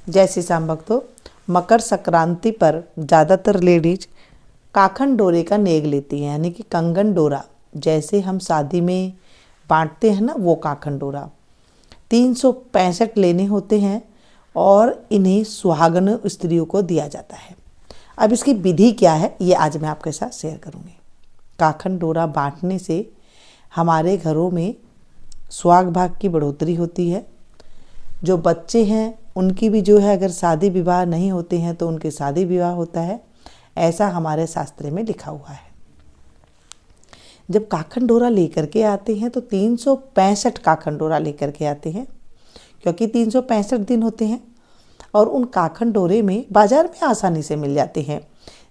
जैसे शाम भक्तों, मकर संक्रांति पर ज़्यादातर लेडीज काखन डोरे का नेग लेती हैं, यानी कि कंगन डोरा। जैसे हम शादी में बांटते हैं ना, वो काखन डोरा 365 लेने होते हैं और इन्हें सुहागन स्त्रियों को दिया जाता है। अब इसकी विधि क्या है, ये आज मैं आपके साथ शेयर करूँगी। काखन डोरा बांटने से हमारे घरों में सुहाग भाग की बढ़ोतरी होती है। जो बच्चे हैं उनकी भी जो है, अगर शादी विवाह नहीं होते हैं तो उनके शादी विवाह होता है, ऐसा हमारे शास्त्र में लिखा हुआ है। जब काखन डोरा लेकर के आते हैं तो 365 काखन डोरा लेकर के आते हैं, क्योंकि 365 दिन होते हैं और उन काखन डोरे में बाजार में आसानी से मिल जाते हैं।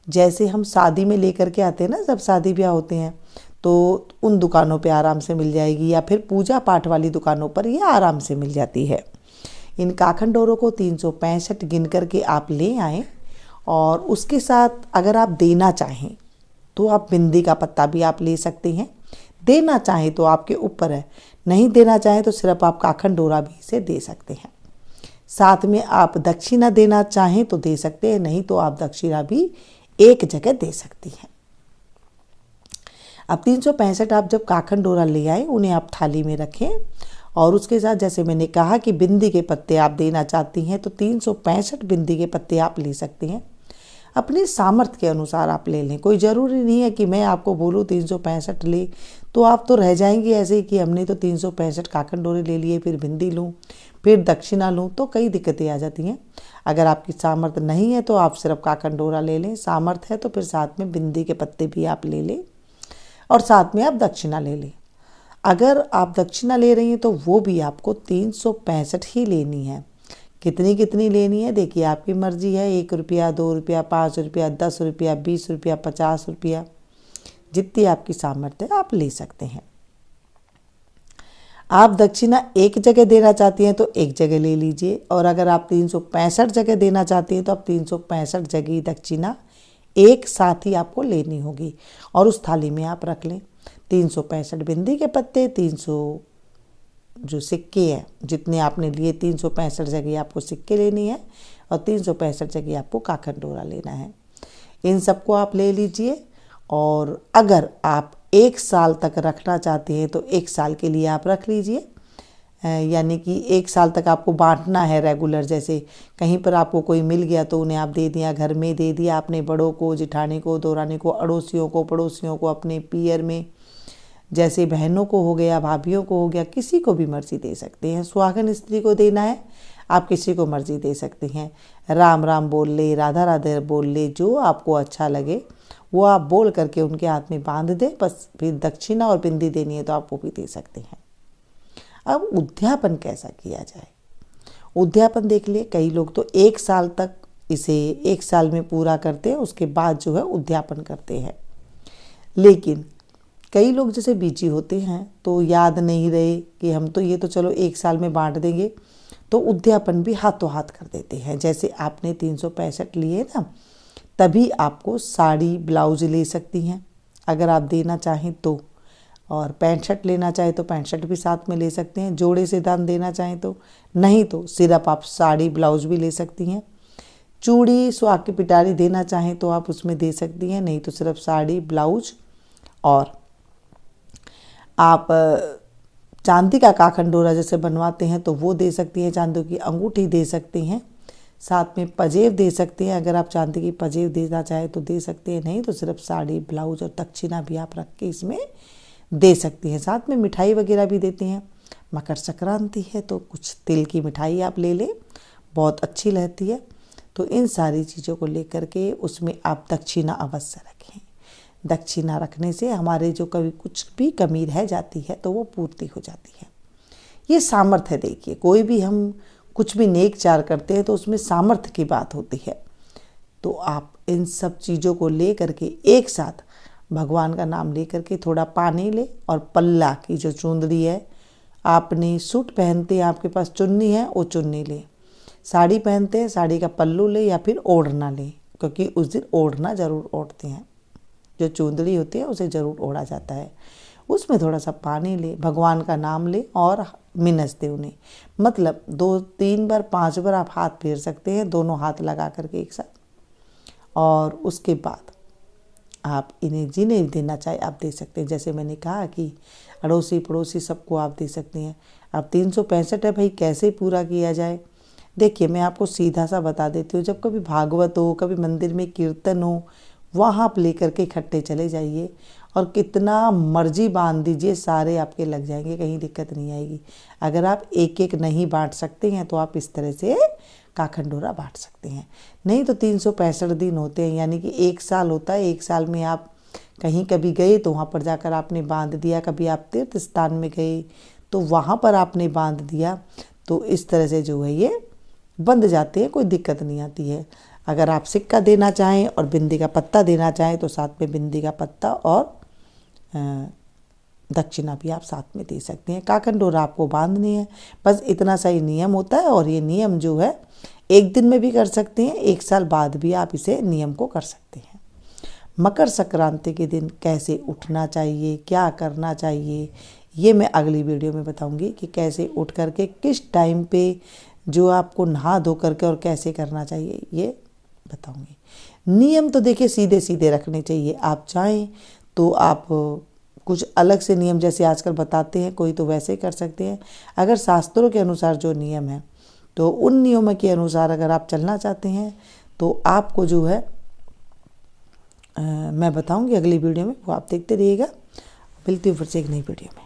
जैसे हम शादी में लेकर के आते हैं ना, जब शादी ब्याह होते हैं तो उन दुकानों पे आराम से मिल जाएगी, या फिर पूजा पाठ वाली दुकानों पर ये आराम से मिल जाती है। इन काखन डोरों को 365 गिन करके आप ले आएँ और उसके साथ अगर आप देना चाहें तो आप बिंदी का पत्ता भी आप ले सकते हैं। देना चाहें तो आपके ऊपर है, नहीं देना चाहें तो सिर्फ आप काखन डोरा भी इसे दे सकते हैं। साथ में आप दक्षिणा देना चाहें तो दे सकते हैं, नहीं तो आप दक्षिणा भी एक जगह दे सकती हैं। अब 365 आप जब काखन डोरा ले आए, उन्हें आप थाली में रखें और उसके साथ जैसे मैंने कहा कि बिंदी के पत्ते आप देना चाहती हैं तो 365 बिंदी के पत्ते आप ले सकते हैं। अपने सामर्थ्य के अनुसार आप ले लें। कोई ज़रूरी नहीं है कि मैं आपको बोलूँ 365 ले, तो आप तो रह जाएंगे ऐसे ही कि हमने तो 365 काखन डोरे ले लिए, फिर बिंदी लूँ, फिर दक्षिणा लूँ, तो कई दिक्कतें आ जाती हैं। अगर आपकी सामर्थ्य नहीं है तो आप सिर्फ काखन डोरा ले लें। सामर्थ्य है तो फिर साथ में बिंदी के पत्ते भी आप ले लें और साथ में आप दक्षिणा ले लें। अगर आप दक्षिणा ले रही हैं तो वो भी आपको 365 ही लेनी है। कितनी लेनी है देखिए, आपकी मर्जी है। 1 रुपया, 2 रुपया, 5 रुपया, 10 रुपया, 20 रुपया, 50 रुपया, जितनी आपकी सामर्थ्य है आप ले सकते हैं। आप दक्षिणा एक जगह देना चाहती हैं तो एक जगह ले लीजिए, और अगर आप 365 जगह देना चाहती हैं तो आप 365 जगह दक्षिणा एक साथ ही आपको लेनी होगी और उस थाली में आप रख लें। 365 बिंदी के पत्ते, 300 जो सिक्के हैं, जितने आपने लिए 365 जगह आपको सिक्के लेनी है और 365 जगह आपको काखन डोरा लेना है। इन सबको आप ले लीजिए और अगर आप 1 साल तक रखना चाहते हैं तो 1 साल के लिए आप रख लीजिए। यानी कि 1 साल तक आपको बांटना है रेगुलर। जैसे कहीं पर आपको कोई मिल गया तो उन्हें आप दे दिया, घर में दे दिया आपने, बड़ों को, जिठानी को, दौरानी को, अड़ोसियों को, पड़ोसियों को, अपने पियर में, जैसे बहनों को हो गया, भाभीयों को हो गया, किसी को भी मर्जी दे सकते हैं। सुहागन स्त्री को देना है, आप किसी को मर्जी दे सकते हैं। राम राम बोल ले, राधा राधे बोल ले, जो आपको अच्छा लगे वो आप बोल करके उनके हाथ में बांध दे बस। फिर दक्षिणा और बिंदी देनी है तो आप वो भी दे सकते हैं। अब उद्यापन कैसा किया जाए, उद्यापन देख लिए। कई लोग तो 1 साल तक इसे 1 साल में पूरा करते हैं, उसके बाद जो है उद्यापन करते हैं। लेकिन कई लोग जैसे बीजी होते हैं तो याद नहीं रहे कि हम तो ये तो चलो 1 साल में बांट देंगे, तो उद्यापन भी हाथों हाथ कर देते हैं। जैसे आपने 365 लिए ना, तभी आपको साड़ी ब्लाउज ले सकती हैं अगर आप देना चाहें तो, और पैंट शर्ट लेना चाहें तो पैंट शर्ट भी साथ में ले सकते हैं। जोड़े से दाम देना चाहें तो, नहीं तो सिर्फ आप साड़ी ब्लाउज भी ले सकती हैं। चूड़ी सुहाग की पिटारी देना चाहें तो आप उसमें दे सकती हैं, नहीं तो सिर्फ साड़ी ब्लाउज। और आप चांदी का काखन डोरा जैसे बनवाते हैं तो वो दे सकती हैं, चांदी की अंगूठी दे सकती हैं, साथ में पजेब दे सकते हैं। अगर आप चांदी की पजेब देना चाहें तो दे सकते हैं, नहीं तो सिर्फ साड़ी ब्लाउज और दक्षिणा भी आप रख के इसमें दे सकती हैं। साथ में मिठाई वगैरह भी देते हैं। मकर संक्रांति है तो कुछ तिल की मिठाई आप ले लें, बहुत अच्छी रहती है। तो इन सारी चीज़ों को लेकर के उसमें आप दक्षिणा अवश्य रखें। दक्षिणा रखने से हमारे जो कभी कुछ भी कमी रह जाती है तो वो पूर्ति हो जाती है। ये सामर्थ्य है। देखिए, कोई भी हम कुछ भी नेक चार करते हैं तो उसमें सामर्थ्य की बात होती है। तो आप इन सब चीज़ों को ले करके एक साथ भगवान का नाम ले करके थोड़ा पानी ले, और पल्ला की जो चुंदड़ी है, आपने सूट पहनते हैं, आपके पास चुन्नी है, वो चुन्नी ले। साड़ी पहनते हैं, साड़ी का पल्लू ले या फिर ओढ़ना ले, क्योंकि उस दिन ओढ़ना ज़रूर ओढ़ते हैं। जो चुंदड़ी होती है उसे ज़रूर ओढ़ा जाता है। उसमें थोड़ा सा पानी ले, भगवान का नाम ले और मिनस दे उन्हें। मतलब 2, 3 बार, 5 बार आप हाथ फेर सकते हैं, दोनों हाथ लगा करके एक साथ। और उसके बाद आप इन्हें जिन्हें देना चाहे आप दे सकते हैं। जैसे मैंने कहा कि अड़ोसी पड़ोसी सबको आप दे सकते हैं। अब 365 है भाई, कैसे पूरा किया जाए? देखिए, मैं आपको सीधा सा बता देती हूँ। जब कभी भागवत हो, कभी मंदिर में कीर्तन हो, वहाँ आप लेकर के इकट्ठे चले जाइए और कितना मर्जी बांध दीजिए, सारे आपके लग जाएंगे, कहीं दिक्कत नहीं आएगी। अगर आप एक एक नहीं बांट सकते हैं तो आप इस तरह से काखंडोरा बांट सकते हैं। नहीं तो 365 दिन होते हैं, यानी कि 1 साल होता है। 1 साल में आप कहीं कभी गए तो वहाँ पर जाकर आपने बांध दिया, कभी आप तीर्थ स्थान में गए तो वहाँ पर आपने बांध दिया, तो इस तरह से जो है ये बंध जाते हैं, कोई दिक्कत नहीं आती है। अगर आप सिक्का देना चाहें और बिंदी का पत्ता देना चाहें तो साथ में बिंदी का पत्ता और दक्षिणा भी आप साथ में दे सकते हैं। काखंडोरा आपको बांधनी है, बस इतना सा ही नियम होता है। और ये नियम जो है 1 दिन में भी कर सकते हैं, 1 साल बाद भी आप इसे नियम को कर सकते हैं। मकर संक्रांति के दिन कैसे उठना चाहिए, क्या करना चाहिए, ये मैं अगली वीडियो में बताऊंगी कि कैसे उठ करके किस टाइम पे जो आपको नहा धो करके और कैसे करना चाहिए, ये बताऊंगी। नियम तो देखिए सीधे सीधे रखने चाहिए। आप चाहें तो आप कुछ अलग से नियम जैसे आजकल बताते हैं कोई, तो वैसे कर सकते हैं। अगर शास्त्रों के अनुसार जो नियम है तो उन नियमों के अनुसार अगर आप चलना चाहते हैं तो आपको जो है मैं बताऊंगी अगली वीडियो में, वो आप देखते रहिएगा। मिलती हूँ फिर से एक नई वीडियो में।